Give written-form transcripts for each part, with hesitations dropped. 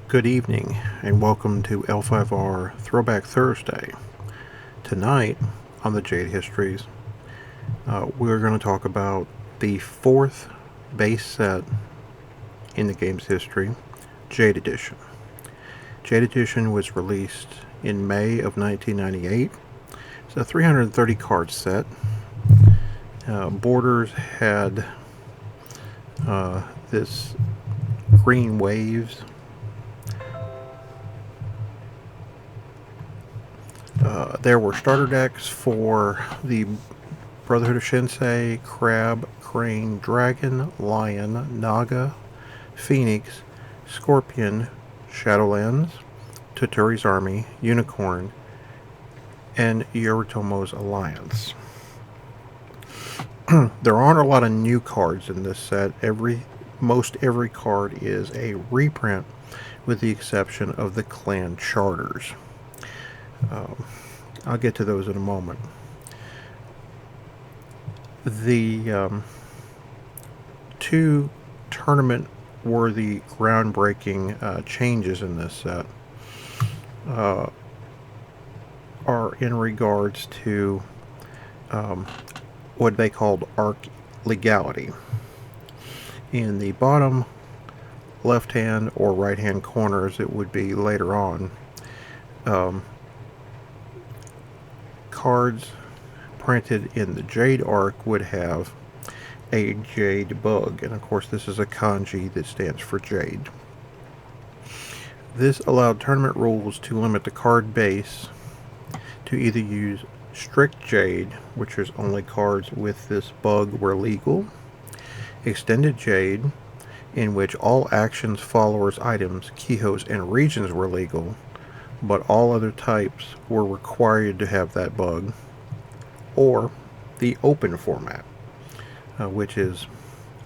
Good evening, and welcome to L5R Throwback Thursday. Tonight, on the Jade Histories, we're going to talk about the fourth base set in the game's history, Jade Edition. Jade Edition was released in May of 1998. It's a 330 card set. Borders had this green waves. There were starter decks for the Brotherhood of Shinsei, Crab, Crane, Dragon, Lion, Naga, Phoenix, Scorpion, Shadowlands, Toturi's Army, Unicorn, and Yoritomo's Alliance. There aren't a lot of new cards in this set. Most every card is a reprint, with the exception of the clan charters. I'll get to those in a moment. The two tournament-worthy, groundbreaking changes in this set are in regards to what they called arc legality. In the bottom left-hand or right-hand corners, it would be later on, cards printed in the Jade arc would have a Jade bug, and of course this is a kanji that stands for Jade. This allowed tournament rules to limit the card base to either use strict Jade, which is only cards with this bug were legal, extended Jade, in which all actions, followers, items, keyhos, and regions were legal, but all other types were required to have that bug, or the open format, which is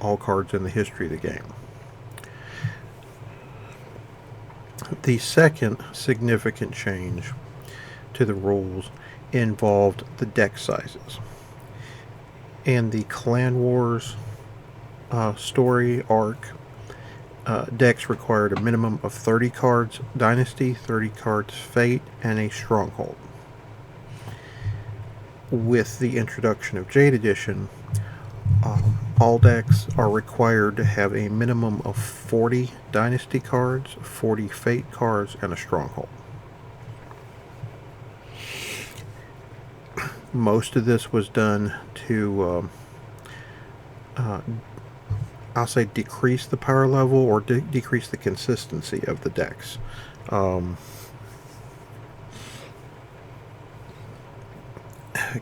all cards in the history of the game. The second significant change to the rules involved the deck sizes. In the Clan Wars story arc, decks required a minimum of 30 cards Dynasty, 30 cards Fate, and a Stronghold. With the introduction of Jade Edition, all decks are required to have a minimum of 40 Dynasty cards, 40 Fate cards, and a Stronghold. Most of this was done to I'll say decrease the power level or decrease the consistency of the decks. I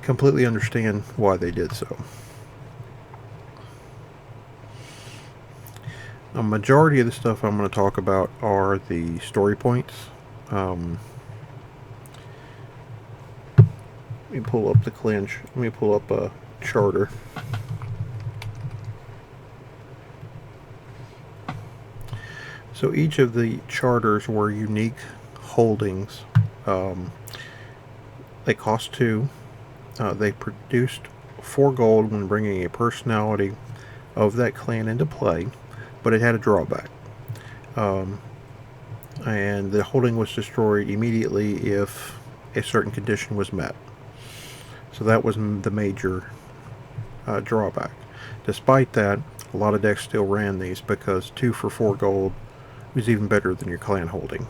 completely understand why they did so. A majority of the stuff I'm going to talk about are the story points. Let me pull up the clinch. Let me pull up a charter. So each of the charters were unique holdings. They cost 2. They produced 4 gold when bringing a personality of that clan into play, but it had a drawback. And the holding was destroyed immediately if a certain condition was met. So that was the major drawback. Despite that, a lot of decks still ran these because 2 for 4 gold was even better than your clan holding.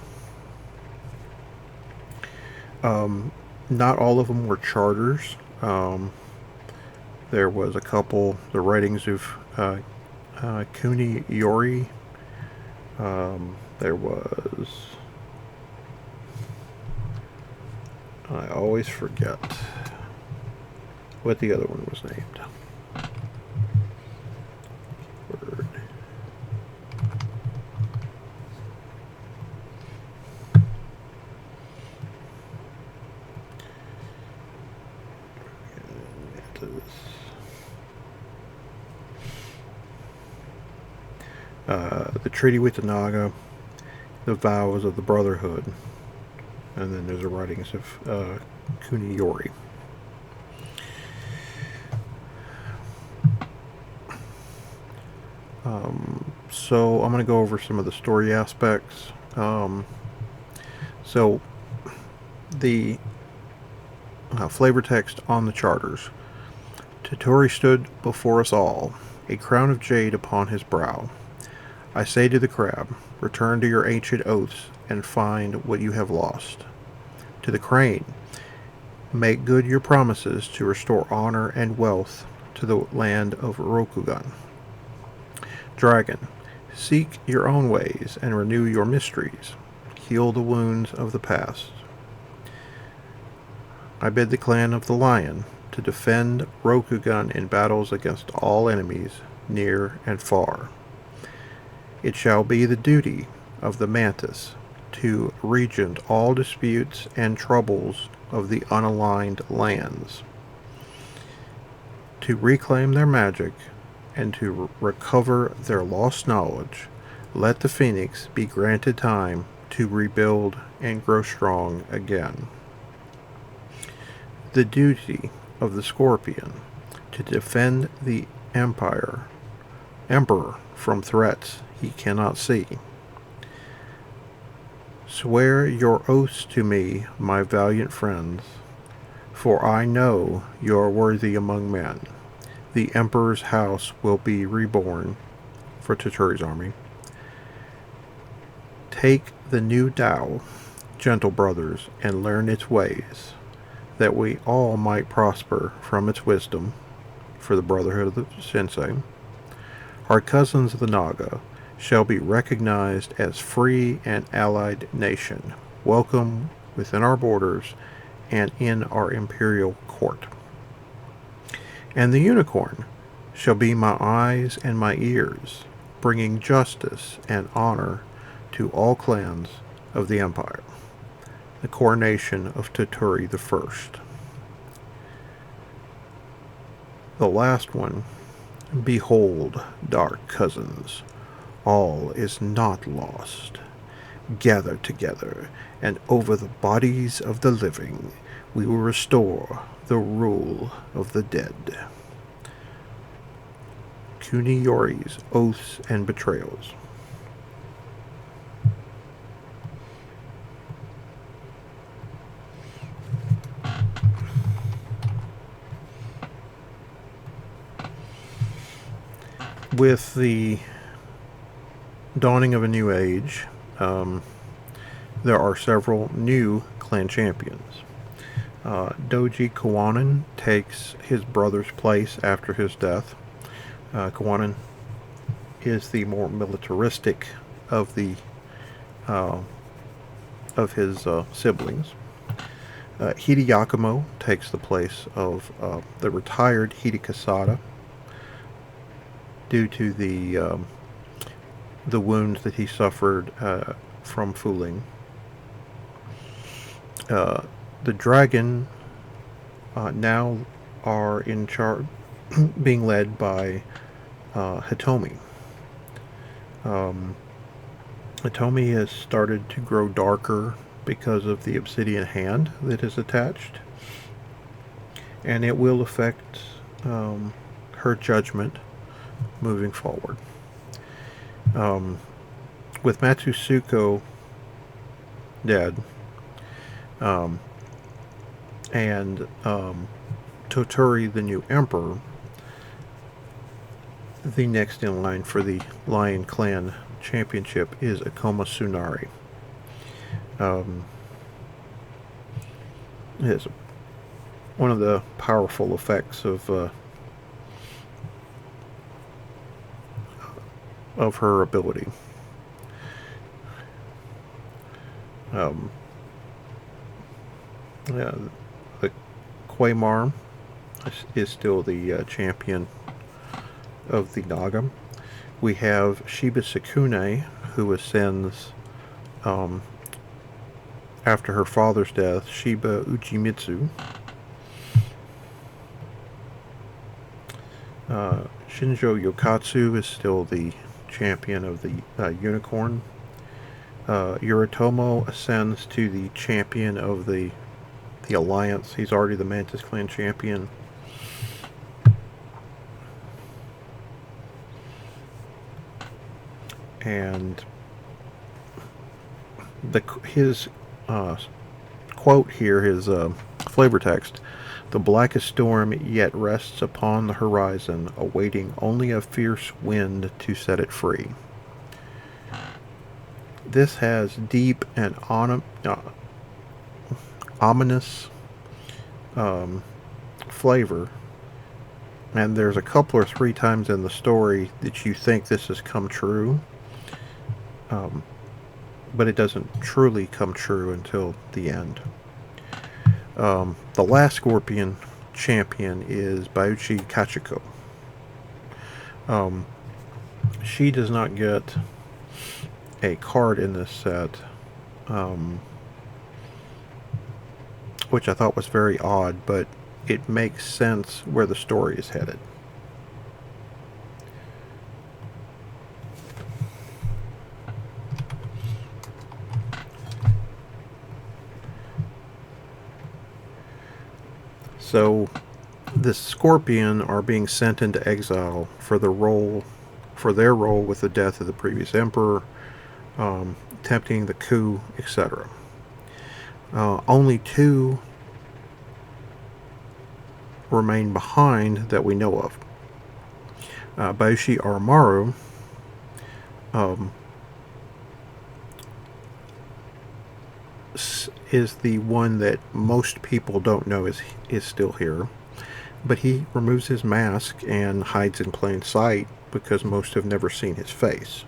Not all of them were charters. There was a couple, the writings of Kuni Yori. There was, I always forget what the other one was named. Word. The treaty with the Naga the vows of the Brotherhood. And then there's the writings of Kuniyori. So I'm going to go over some of the story aspects. So the flavor text on the charters. Toturi stood before us all, a crown of jade upon his brow. I say to the crab, return to your ancient oaths and find what you have lost. To the crane, make good your promises to restore honor and wealth to the land of Rokugan. Dragon, seek your own ways and renew your mysteries. Heal the wounds of the past. I bid the clan of the lion to defend Rokugan in battles against all enemies, near and far. It shall be the duty of the mantis to regent all disputes and troubles of the unaligned lands, to reclaim their magic and to recover their lost knowledge. Let the phoenix be granted time to rebuild and grow strong again. The duty of the scorpion to defend the emperor from threats he cannot see. Swear your oaths to me, my valiant friends, for I know you are worthy among men. The emperor's house will be reborn for Toturi's army. Take the new Tao, gentle brothers, and learn its ways, that we all might prosper from its wisdom, for the brotherhood of the Sensei. Our cousins of the Naga shall be recognized as free and allied nation, welcome within our borders and in our imperial court. And the unicorn shall be my eyes and my ears, bringing justice and honor to all clans of the empire. The coronation of Toturi the First. The last one. Behold, dark cousins, all is not lost. Gather together, and over the bodies of the living we will restore the rule of the dead. Kuniyori's Oaths and Betrayals. With the dawning of a new age, there are several new clan champions. Doji Kawanan takes his brother's place after his death. Kawanan is the more militaristic of the of his siblings. Hideyakumo takes the place of the retired Hidekasada due to the wounds that he suffered from fooling. The dragon now are in charge, being led by Hitomi. Hitomi has started to grow darker because of the obsidian hand that is attached, and it will affect her judgment moving forward. With Matsusuko dead, and Toturi the new emperor, the next in line for the Lion Clan Championship is Akoma Tsunari. It is one of the powerful effects of her ability. The Quaymar is still the champion of the Naga. We have Shiba Sakune, who ascends after her father's death, Shiba Uchimitsu. Shinjo Yokatsu is still the champion of the unicorn. Yoritomo ascends to the champion of the Alliance. He's already the Mantis Clan champion. And his quote here, his flavor text: "The blackest storm yet rests upon the horizon, awaiting only a fierce wind to set it free." This has deep and ominous flavor, and there's a couple or three times in the story that you think this has come true, but it doesn't truly come true until the end. The last Scorpion champion is Bayuchi Kachiko. She does not get a card in this set, which I thought was very odd, but it makes sense where the story is headed. So the Scorpion are being sent into exile for their role with the death of the previous emperor, attempting the coup, etc. Only two remain behind that we know of. Bayushi Aramaru is the one that most people don't know is still here, but he removes his mask and hides in plain sight because most have never seen his face.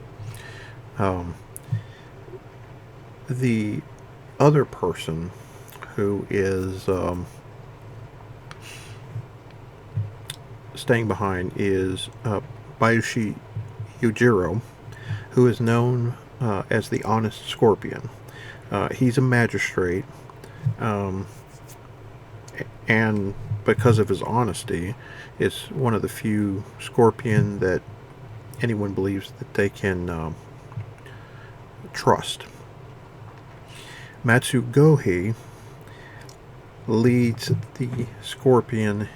The other person who is staying behind is Bayushi Yujiro, who is known as the Honest Scorpion. He's a magistrate, and because of his honesty, is one of the few Scorpion that anyone believes that they can trust. Matsugohi leads the Scorpion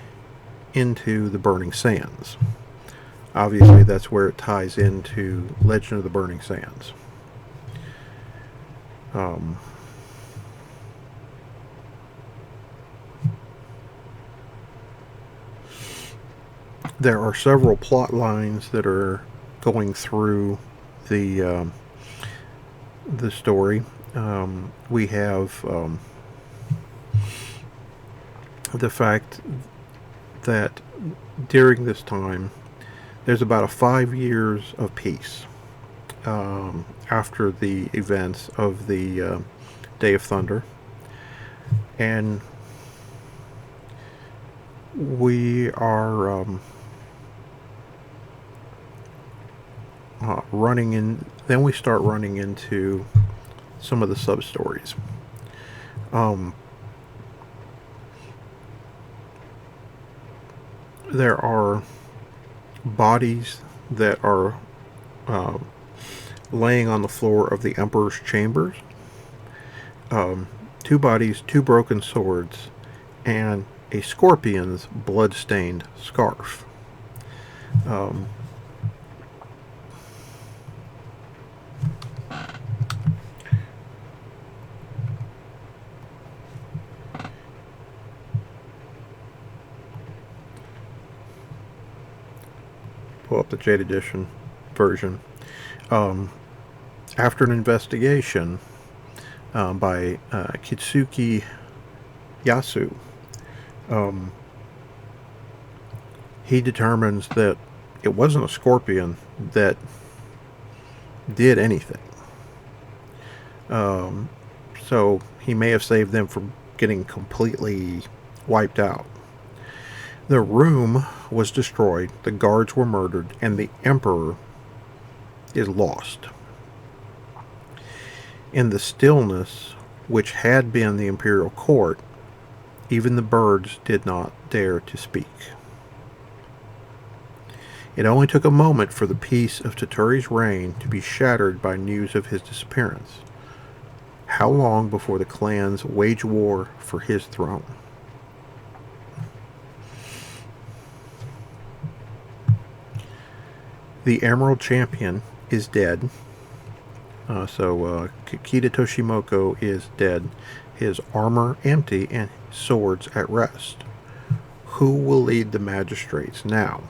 into the Burning Sands. Obviously, that's where it ties into Legend of the Burning Sands. There are several plot lines that are going through the story. We have the fact that during this time there's about 5 years of peace after the events of the Day of Thunder, and we are running in. Then we start running into some of the sub stories. There are bodies that are laying on the floor of the Emperor's chambers. 2 bodies, 2 broken swords, and a scorpion's blood-stained scarf. Pull up the Jade Edition version. After an investigation by Kitsuki Yasu, he determines that it wasn't a scorpion that did anything. So he may have saved them from getting completely wiped out. The room was destroyed, the guards were murdered, and the Emperor is lost. In the stillness, which had been the imperial court, even the birds did not dare to speak. It only took a moment for the peace of Toturi's reign to be shattered by news of his disappearance. How long before the clans wage war for his throne? The Emerald Champion is dead. Kikita Toshimoko is dead. His armor empty and swords at rest. Who will lead the magistrates now?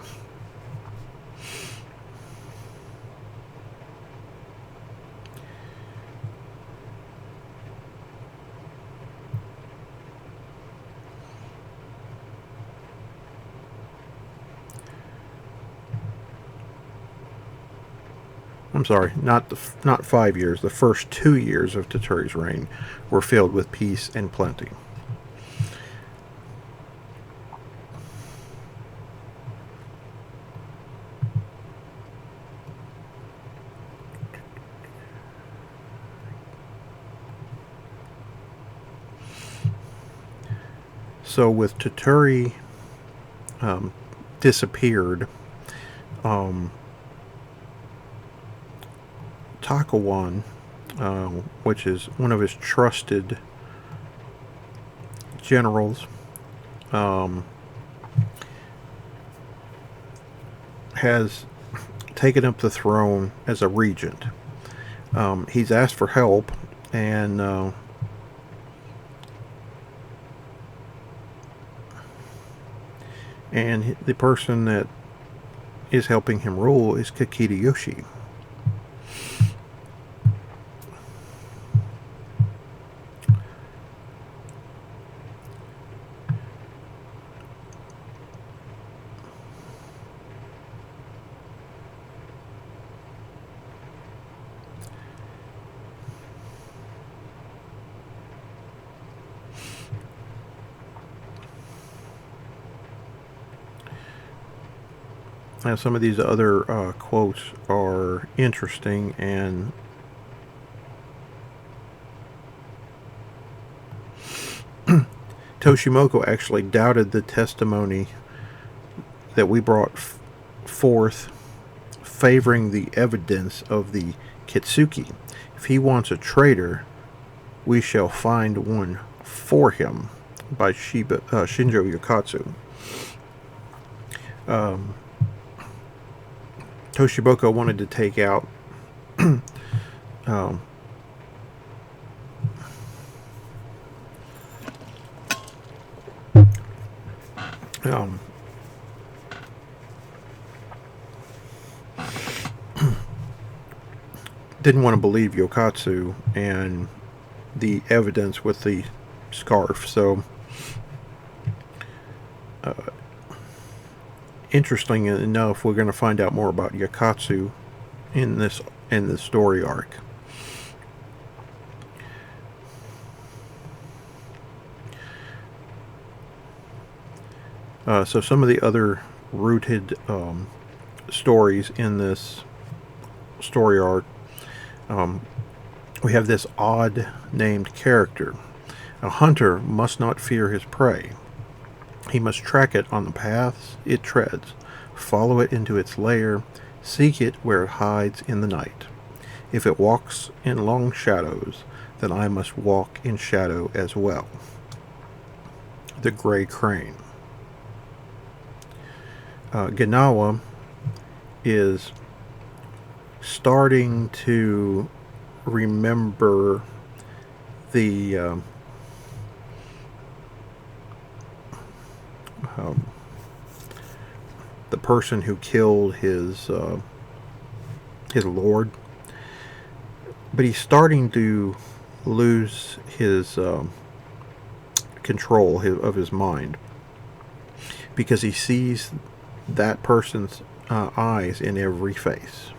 I'm sorry, not 5 years. The first 2 years of Toturi's reign were filled with peace and plenty. So with Toturi disappeared, Takawan, which is one of his trusted generals, has taken up the throne as a regent. He's asked for help, and the person that is helping him rule is Kikita Yoshi. Now, some of these other quotes are interesting, and Toshimoko actually doubted the testimony that we brought forth favoring the evidence of the Kitsuki. If he wants a traitor, we shall find one for him, by Shinjo Yokatsu. Toshimoko wanted to take out didn't want to believe Yokatsu and the evidence with the scarf. So interesting enough, we're going to find out more about Yokatsu in this story arc. So some of the other rooted stories in this story arc, we have this odd named character. A hunter must not fear his prey. He must track it on the paths it treads, follow it into its lair, seek it where it hides in the night. If it walks in long shadows, then I must walk in shadow as well. The Gray Crane. Ginawa is starting to remember the person who killed his lord, but he's starting to lose his control of his mind, because he sees that person's eyes in every face.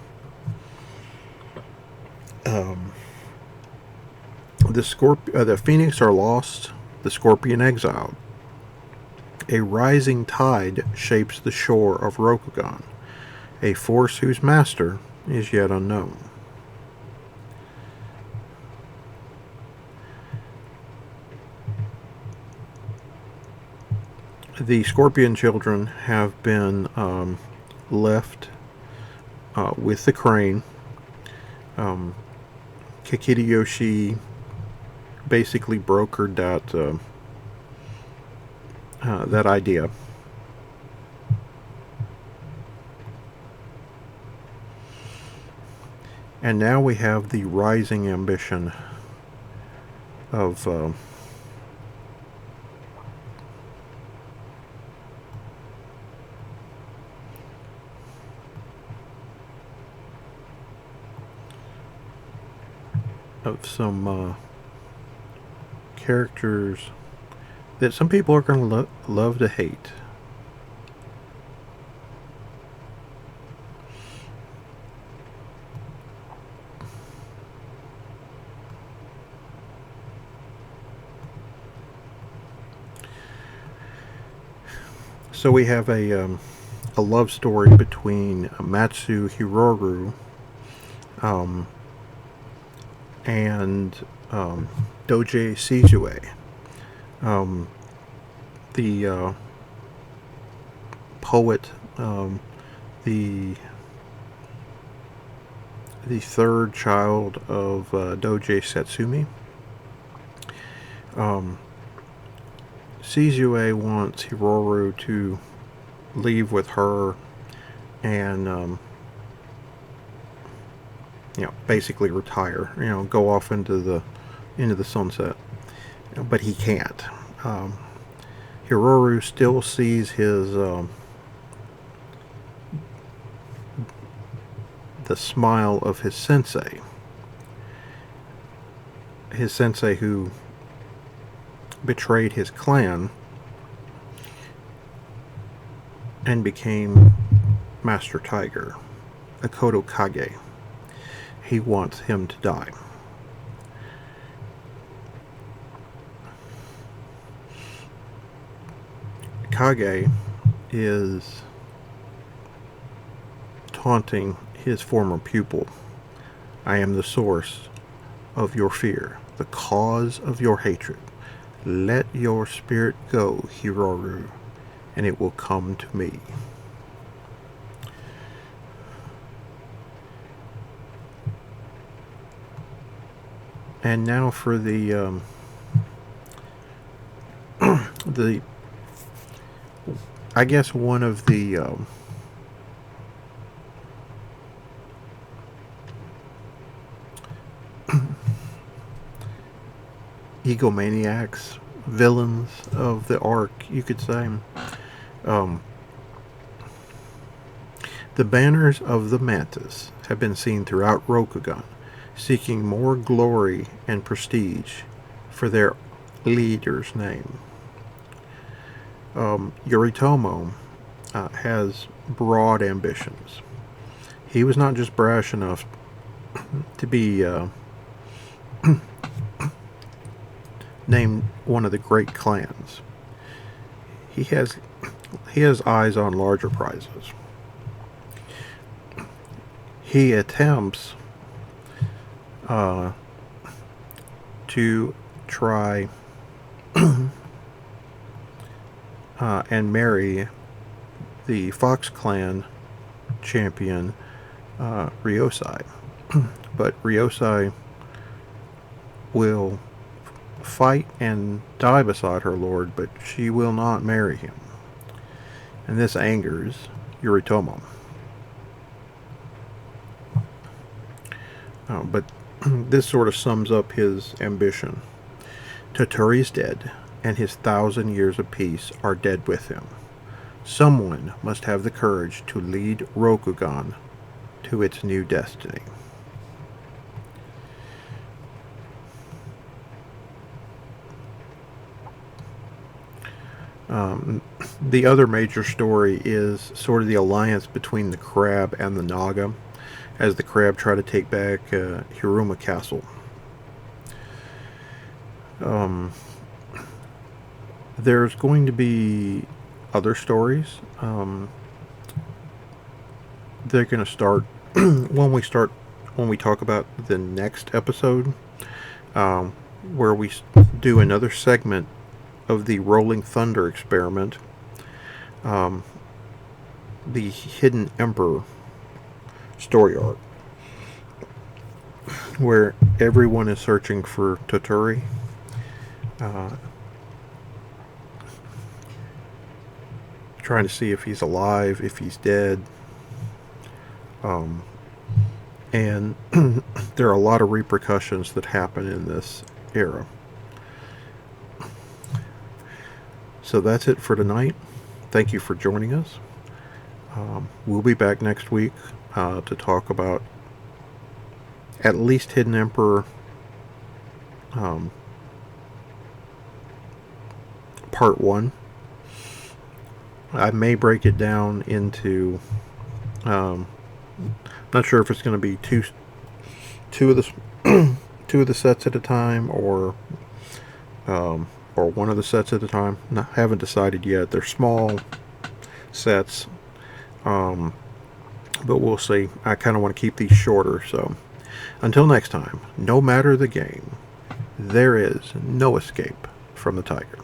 The Phoenix are lost, the Scorpion exiled. A rising tide shapes the shore of Rokugan, a force whose master is yet unknown. The Scorpion children have been left with the crane. Kikita Yoshi basically brokered that idea. And now we have the rising ambition of some characters that some people are going to love to hate. So we have a love story between Matsu Hiroru and Doji Shizue, the poet, the third child of Doji Satsumi. Shizue wants Hiroru to leave with her and basically retire, go off into the sunset, but he can't. Hiroru still sees his the smile of his sensei who betrayed his clan and became Master Tiger, Akoto Kage. He wants him to die. Kage is taunting his former pupil. I am the source of your fear, the cause of your hatred. Let your spirit go, Hiroru, and it will come to me. And now for the I guess one of the egomaniacs, villains of the arc, you could say. The banners of the Mantis have been seen throughout Rokugan, seeking more glory and prestige for their leader's name. Yoritomo has broad ambitions. He was not just brash enough to be named one of the great clans. He has eyes on larger prizes. He attempts to try and marry the Fox Clan champion Ryosai. But Ryosai will fight and die beside her lord, but she will not marry him. And this angers Yoritomo. But this sort of sums up his ambition. Toturi is dead, and his 1,000 years of peace are dead with him. Someone must have the courage to lead Rokugan to its new destiny. The other major story is sort of the alliance between the Crab and the Naga, as the Crab try to take back Hiruma Castle. There's going to be other stories. They're going to start when we talk about the next episode, where we do another segment of the Rolling Thunder experiment, the Hidden Emperor story arc, where everyone is searching for Toturi, trying to see if he's alive, if he's dead. And there are a lot of repercussions that happen in this era. So that's it for tonight. Thank you for joining us. We'll be back next week to talk about at least Hidden Emperor Part 1. I may break it down into... not sure if it's going to be two of the sets at a time, or one of the sets at a time. Haven't decided yet. They're small sets, but we'll see. I kind of want to keep these shorter. So until next time, no matter the game, there is no escape from the tiger.